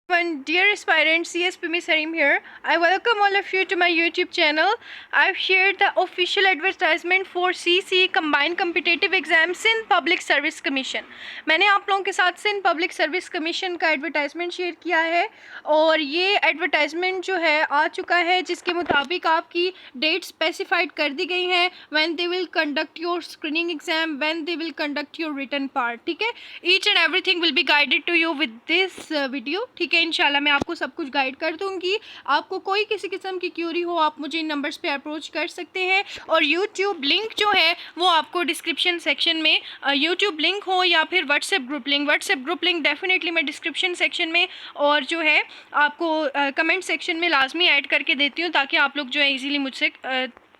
One dear aspirants, CSP Miss Sarim here. I welcome all of you to my YouTube channel. I've shared the official advertisement for CC Combined Competitive Exam Sindh Public Service Commission. मैंने आप लोगों के साथ Sindh public service commission का advertisement share किया है और ये एडवर्टाइजमेंट जो है आ चुका है, जिसके मुताबिक आपकी डेट स्पेसिफाइड कर दी गई है when they will conduct your screening exam, when they will conduct your written part. ठीक है, each and everything will be guided to you with this video. ठीक है, इंशाल्लाह मैं आपको सब कुछ गाइड कर दूंगी. आपको कोई किसी किस्म की क्यूरी हो आप मुझे इन नंबर्स पे अप्रोच कर सकते हैं. और यूट्यूब लिंक जो है वो आपको डिस्क्रिप्शन सेक्शन में यूट्यूब लिंक हो या फिर व्हाट्सएप ग्रुप लिंक डेफिनेटली मैं डिस्क्रिप्शन सेक्शन में और जो है आपको कमेंट सेक्शन में लाजमी ऐड करके देती हूँ, ताकि आप लोग जो है इजीली मुझसे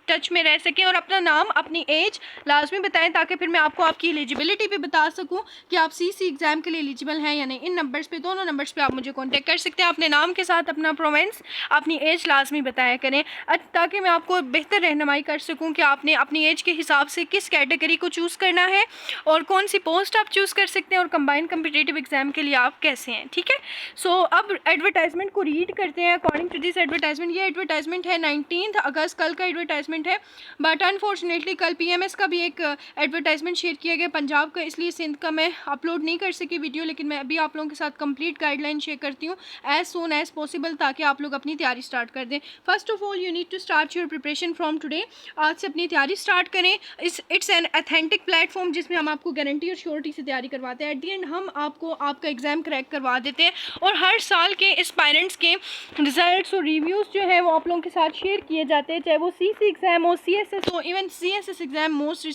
टच में रह सकें. और अपना नाम अपनी एज लाजमी बताएं, ताकि फिर मैं आपको आपकी एलिजिबिलिटी भी बता सकूं कि आप सीसी एग्ज़ाम के लिए एलिजिबल हैं या नहीं. इन नंबर्स पे, दोनों नंबर्स पे आप मुझे कांटेक्ट कर सकते हैं. अपने नाम के साथ अपना प्रोवेंस, अपनी एज लाजमी बताया करें, ताकि मैं आपको बेहतर रहनुमाई कर सकूँ कि आपने अपनी एज के हिसाब से किस कैटेगरी को चूज़ करना है और कौन सी पोस्ट आप चूज़ कर सकते हैं और कंबाइंड कम्पिटिटिव एग्ज़ाम के लिए आप कैसे हैं. ठीक है, सो अब एडवर्टाइजमेंट को रीड करते हैं अकॉर्डिंग टू दिस एडवर्टाइजमेंट. ये एडवर्टाइजमेंट है 19 अगस्त, कल का एडवर्टाइजमेंट है. बट अनफॉर्चुनेटली कल पीएमएस का भी एक एडवर्टाइजमेंट शेयर किया गया पंजाब का, इसलिए सिंध का मैं अपलोड नहीं कर सकी वीडियो. लेकिन मैं अभी आप लोगों के साथ कंप्लीट गाइडलाइन शेयर करती हूँ एज सून एज पॉसिबल, ताकि आप लोग अपनी तैयारी स्टार्ट कर दें. First of all you need to start your preparation from today. आज से अपनी तैयारी स्टार्ट करें. इट्स एन अथेंटिक प्लेटफॉर्म जिसमें हम आपको गारंटी और श्योरिटी से तैयारी करवाते हैं. एट दी एंड हम आपको आपका एग्ज़ाम क्रैक करवा देते हैं और हर साल के एस्पायरेंट्स के रिजल्ट्स और रिव्यूज़ जो है वो आप लोगों के साथ शेयर किए जाते हैं, चाहे वो सीसी एग्ज़ाम हो, सीएसएस हो, even CSS exam most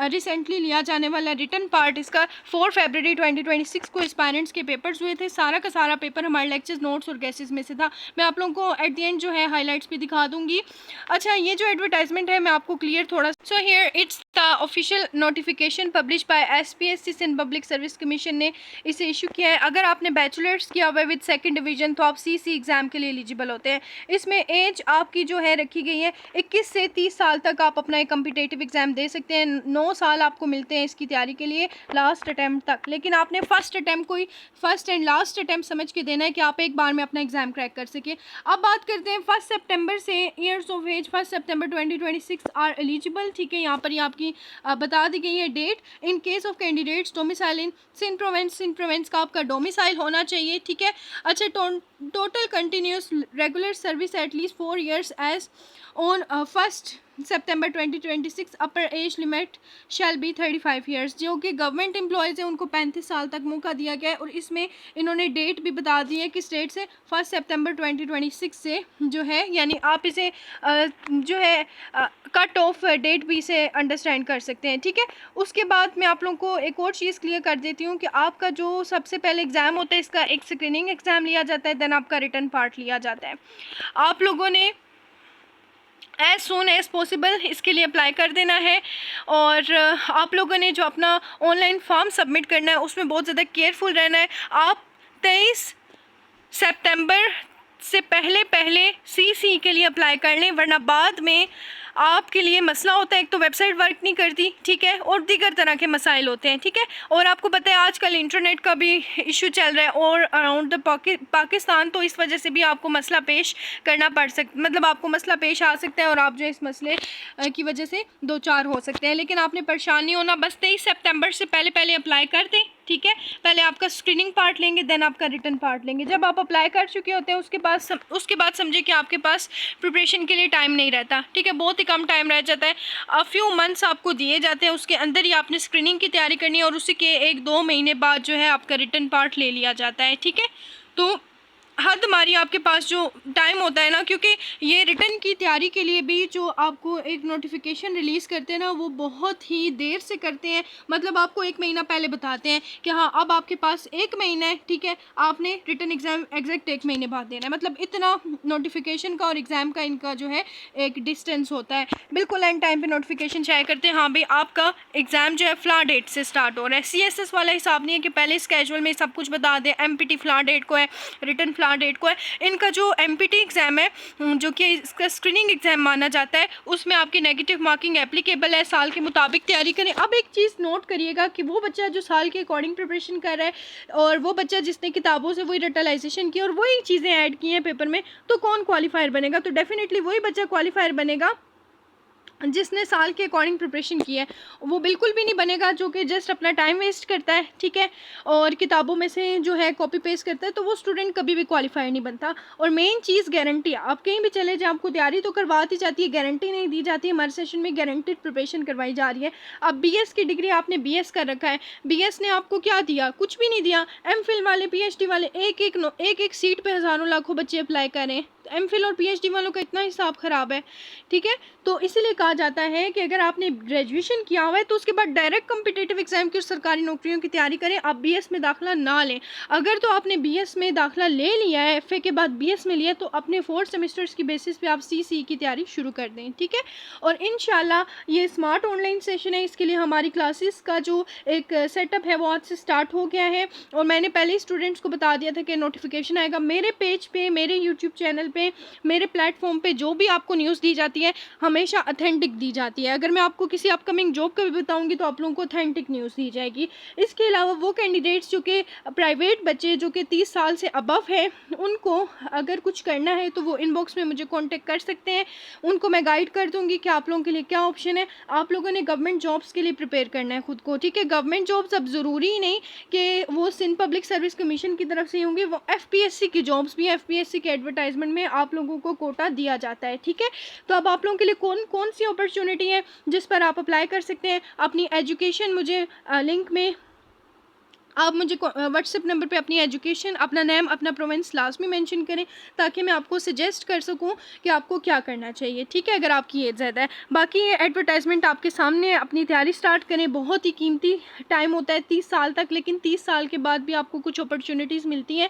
recently लिया जाने वाला रिटन पार्ट. इसका 4 फरवरी 2026 को एस्पायरेंट्स के पेपर्स हुए थे. सारा का सारा पेपर हमारे लेक्चर्स, नोट्स और गेसेस में से था. मैं आप लोगों को एट द एंड जो है हाईलाइट्स भी दिखा दूंगी. अच्छा, ये जो एडवर्टाइजमेंट है मैं आपको क्लियर थोड़ा, so here it's the official notification publish by SPSC Sindh public service commission ने इसे इशू किया है. अगर आपने बैचलर्स किया हुआ है विद सेकंड डिवीजन तो आप सीसी एग्ज़ाम के लिए एलिजिबल होते हैं. इसमें एज आपकी जो है रखी गई है 21 से 30 साल तक आप अपना एक कम्पिटेटिव एग्ज़ाम दे सकते हैं. 9 साल आपको मिलते हैं इसकी तैयारी के लिए लास्ट अटैम्प्ट तक. लेकिन आपने फर्स्ट अटैम्प्ट कोई फर्स्ट एंड लास्ट अटैम्प्ट समझ के देना है कि आप एक बार में अपना एग्ज़ाम क्रैक कर सकें. अब बात करते हैं 1 सितंबर से ईयर्स ऑफ एज 1 सितंबर 2026 आर एलिजिबल. ठीक है, यहाँ पर ये आपकी बता दी गई है date. In case of candidates domicile in Sindh province का आपका डोमिसाइल होना चाहिए. ठीक है, अच्छा, total continuous regular service at least 4 years age on 1 सितंबर 2026. Upper age limit shall be 35 years. जो कि गवर्नमेंट एम्प्लॉयज़ हैं उनको 35 साल तक मौका दिया गया है. और इसमें इन्होंने डेट भी बता दी है किस डेट से, 1 सितंबर 2026 से जो है, यानी आप इसे जो है कट ऑफ डेट भी इसे अंडरस्टैंड कर सकते हैं. ठीक है, उसके बाद मैं आप लोगों को एक और चीज़ क्लियर कर देती हूँ कि आपका जो सबसे पहले एग्ज़ाम होता है इसका एक स्क्रीनिंग एग्ज़ाम लिया जाता है, देन आपका रिटन पार्ट लिया जाता है. आप लोगों ने एज सून एज़ पॉसिबल इसके लिए अप्लाई कर देना है. और आप लोगों ने जो अपना ऑनलाइन फॉर्म सबमिट करना है उसमें बहुत ज़्यादा केयरफुल रहना है. आप 23 सितंबर से पहले सीसी के लिए अप्लाई कर लें, वरना बाद में आपके लिए मसला होता है. एक तो वेबसाइट वर्क नहीं करती, ठीक है, और दीगर तरह के मसाइल होते हैं. ठीक है, और आपको पता है आजकल इंटरनेट का भी इशू चल रहा है और अराउंड द पाकिस्तान, तो इस वजह से भी आपको मसला पेश करना पड़ मतलब आपको मसला पेश आ सकता है और आप जो इस मसले की वजह से दो चार हो सकते हैं. लेकिन आपने परेशान नहीं होना, बस 23 सितंबर से पहले अप्लाई कर दें. ठीक है, पहले आपका स्क्रीनिंग पार्ट लेंगे, देन आपका रिटन पार्ट लेंगे. जब आप अप्लाई कर चुके होते हैं उसके बाद समझिए कि आपके पास प्रिपरेशन के लिए टाइम नहीं रहता. ठीक है, बहुत ही कम टाइम रह जाता है. फ्यू मंथ्स आपको दिए जाते हैं, उसके अंदर ही आपने स्क्रीनिंग की तैयारी करनी है और उसी के 1-2 महीने बाद जो है आपका रिटन पार्ट ले लिया जाता है. ठीक है, तो हद हमारी आपके पास जो टाइम होता है ना, क्योंकि ये रिटर्न की तैयारी के लिए भी जो आपको एक नोटिफिकेशन रिलीज़ करते हैं ना, वो बहुत ही देर से करते हैं. मतलब आपको 1 महीना पहले बताते हैं कि हाँ अब आपके पास 1 महीना है. ठीक है, आपने रिटर्न एग्ज़ाम एग्जैक्ट 1 महीने बाद देना है. मतलब इतना नोटिफिकेशन का और एग्ज़ाम का इनका जो है एक डिस्टेंस होता है. बिल्कुल एंड टाइम पर नोटिफिकेशन शेयर करते हैं, हाँ भाई आपका एग्ज़ाम जो है फ़ला डेट से स्टार्ट हो रहा है. CSS वाला हिसाब नहीं है कि पहले स्केजुअल में सब कुछ बता दें, MPT फ़ला डेट को है, रिटर्न फलां डेट को है। इनका जो MPT एग्ज़ाम है जो कि इसका स्क्रीनिंग एग्ज़ाम माना जाता है, उसमें आपकी नेगेटिव मार्किंग एप्लीकेबल है। साल के मुताबिक तैयारी करें। अब एक चीज़ नोट करिएगा कि वो बच्चा जो साल के अकॉर्डिंग प्रिपरेशन कर रहा है और वो बच्चा जिसने किताबों से वही रटलाइजेशन की और वही चीज़ें ऐड की हैं पेपर में, तो कौन क्वालिफायर बनेगा? तो डेफिनेटली वही बच्चा क्वालिफायर बनेगा जिसने साल के अकॉर्डिंग प्रिपरेशन की है। वो बिल्कुल भी नहीं बनेगा जो कि जस्ट अपना टाइम वेस्ट करता है, ठीक है, और किताबों में से जो है कॉपी पेस्ट करता है, तो वो स्टूडेंट कभी भी क्वालिफाई नहीं बनता। और मेन चीज़ गारंटी, आप कहीं भी चले जाएं आपको तैयारी तो करवाती जाती है, गारंटी नहीं दी जाती है। हमारे सेशन में गारंटीड प्रिपरेशन करवाई जा रही है। अब BS की डिग्री आपने BS कर रखा है, BS ने आपको क्या दिया? कुछ भी नहीं दिया। MPhil वाले PhD वाले एक एक सीट पे हज़ारों लाखों बच्चे अप्लाई करें। MPhil और PhD वालों का इतना हिसाब ख़राब है, ठीक है। तो इसीलिए कहा जाता है कि अगर आपने ग्रेजुएशन किया हुआ है तो उसके बाद डायरेक्ट कॉम्पिटिटिव एग्जाम की और सरकारी नौकरियों की तैयारी करें। आप BS में दाखिला ना लें। अगर तो आपने BS में दाखिला ले लिया है, FA के बाद BS में लिया, तो अपने 4 सेमेस्टर्स की बेसिस पे आप CCE की तैयारी शुरू कर दें, ठीक है। और इंशाल्लाह ये स्मार्ट ऑनलाइन सेशन है, इसके लिए हमारी क्लासेस का जो एक सेटअप है वो आज से स्टार्ट हो गया है। और मैंने पहले ही स्टूडेंट्स को बता दिया था कि नोटिफिकेशन आएगा मेरे पेज पे, मेरे यूट्यूब चैनल पे, मेरे प्लेटफॉर्म पे। जो भी आपको न्यूज़ दी जाती है हमेशा ऑथेंटिक दी जाती है। अगर मैं आपको किसी अपकमिंग जॉब का भी बताऊंगी तो आप लोगों को ऑथेंटिक न्यूज़ दी जाएगी। इसके अलावा वो कैंडिडेट्स जो कि प्राइवेट बच्चे जो कि 30 साल से अबव है, उनको अगर कुछ करना है तो वो इनबॉक्स में मुझे कांटेक्ट कर सकते हैं। उनको मैं गाइड कर दूंगी कि आप लोगों के लिए क्या ऑप्शन है। आप लोगों ने गवर्नमेंट जॉब्स के लिए प्रिपेयर करना है खुद को, ठीक है। गवर्नमेंट जॉब्स अब ज़रूरी ही नहीं कि वो सिंध पब्लिक सर्विस कमीशन की तरफ से होंगी, वो FPSC की जॉब्स भी, FPSC के एडवर्टाइजमेंट में आप लोगों को कोटा दिया जाता है, ठीक है। तो अब आप लोगों के लिए कौन कौन सी अपॉर्चुनिटी है जिस पर आप अप्लाई कर सकते हैं। अपनी एजुकेशन मुझे लिंक में आप मुझे व्हाट्सएप नंबर पे अपनी एजुकेशन, अपना नेम, अपना प्रोविंस लाजमी मेंशन करें ताकि मैं आपको सजेस्ट कर सकूं कि आपको क्या करना चाहिए, ठीक है, अगर आपकी एज ज़्यादा है। बाकी ये एडवर्टाइजमेंट आपके सामने है, अपनी तैयारी स्टार्ट करें। बहुत ही कीमती टाइम होता है 30 साल तक, लेकिन 30 साल के बाद भी आपको कुछ अपॉर्चुनिटीज़ मिलती हैं।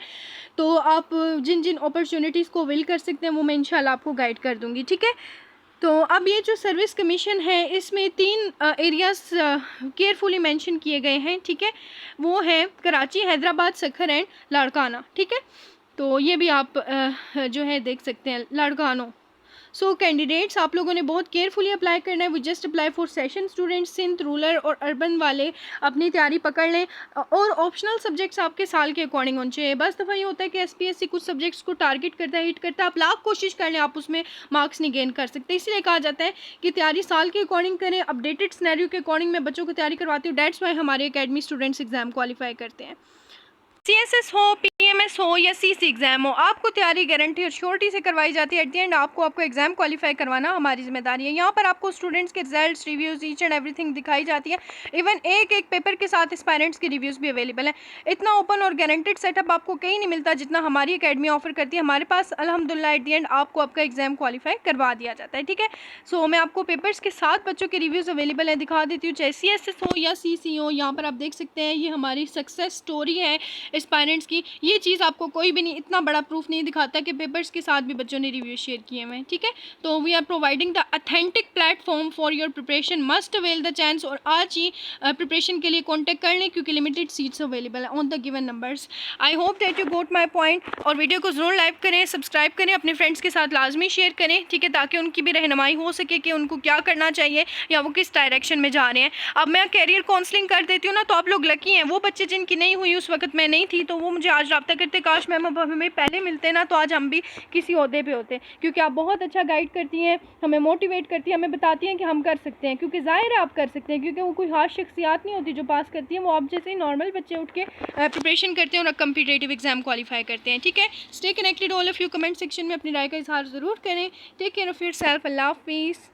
तो आप जिन जिन अपॉर्चुनिटीज़ को विल कर सकते हैं वो मैं इंशाल्लाह आपको गाइड कर दूँगी, ठीक है। तो अब ये जो सर्विस कमीशन है इसमें 3 एरियाज़ केयरफुली मेंशन किए गए हैं, ठीक है। वो है कराची, हैदराबाद, सखर एंड लाड़काना, ठीक है। तो ये भी आप जो है देख सकते हैं, लाड़कानो। सो कैंडिडेट्स आप लोगों ने बहुत केयरफुली अप्लाई करना है। We just apply for session students. Sindh rural और अर्बन वाले अपनी तैयारी पकड़ लें और ऑप्शनल सब्जेक्ट्स आपके साल के अकॉर्डिंग होने चाहिए। बस दफ़ा ये होता है कि SPSC कुछ सब्जेक्ट्स को टारगेट करता है, हिट करता है, आप लाख कोशिश कर लें आप उसमें मार्क्स नहीं गेन कर सकते। इसलिए कहा जाता है कि तैयारी साल के अकॉर्डिंग करें, अपडेटेड सिनेरियो के अकॉर्डिंग मैं बच्चों को तैयारी करवाती हूँ। डेट्स वाई हमारे अकेडमी स्टूडेंट्स एग्जाम क्वालिफाई करते हैं। CSS हो, PMS हो या CC एग्ज़ाम हो, आपको तैयारी गारंटी और श्योरिटी से करवाई जाती है। एट द एंड आपको एग्ज़ाम क्वालिफाई करवाना हमारी जिम्मेदारी है। यहाँ पर आपको स्टूडेंट्स के results, reviews, each and everything दिखाई जाती है। इवन एक एक पेपर के साथ एस्पायरेंट्स के रिव्यूज़ भी अवेलेबल हैं। इतना ओपन और गारंटेड सेटअप आपको कहीं नहीं मिलता जितना हमारी अकेडमी ऑफर करती है। हमारे पास अल्हम्दुलिल्लाह एट द एंड आपको आपका एग्ज़ाम क्वालिफाई करवा दिया जाता है, ठीक है। सो मैं आपको पेपर्स के साथ बच्चों के रिव्यूज़ अवेलेबल हैं दिखा देती हूँ, चाहे CSS हो या CC हो। यहाँ पर आप देख सकते हैं ये हमारी सक्सेस स्टोरी है एस्पायरेंट्स की। ये चीज़ आपको कोई भी नहीं, इतना बड़ा प्रूफ नहीं दिखाता कि पेपर्स के साथ भी बच्चों ने रिव्यू शेयर किए हुए हैं, ठीक है। तो we are providing the authentic platform for your preparation, must avail the chance. और आज ही प्रिपरेशन के लिए कॉन्टैक्ट कर लें क्योंकि लिमिटेड सीट्स अवेलेबल है on the given numbers. I hope that you got my point. और वीडियो को ज़रूर लाइक करें, सब्सक्राइब करें, अपने फ्रेंड्स के साथ लाजमी शेयर करें, ठीक है, ताकि उनकी भी रहनुमाई हो सके कि उनको क्या करना चाहिए या वो किस डायरेक्शन में जा रहे हैं। अब मैं कैरियर काउंसलिंग कर देती हूँ ना, तो आप लोग लकी हैं। वो बच्चे जिनकी नहीं हुई उस वक्त मैं नहीं थी, तो वो मुझे आज रब्ता करते, काश मैम अब हमें पहले मिलते ना तो आज हम भी किसी ओहदे पे होते, क्योंकि आप बहुत अच्छा गाइड करती हैं, हमें मोटिवेट करती हैं, हमें बताती हैं कि हम कर सकते हैं। क्योंकि ज़ाहिर है आप कर सकते हैं, क्योंकि वो कोई खास शख्सियात नहीं होती जो पास करती हैं, वो आप जैसे ही नॉर्मल बच्चे उठ के प्रिपरेशन करते हैं और कम्पिटेटिव एग्जाम क्वालिफाई करते हैं, ठीक है। Stay connected all of you. Comment section में अपनी राय का इजहार ज़रूर करें। Take care of yourself. अल्लाह हाफिज़।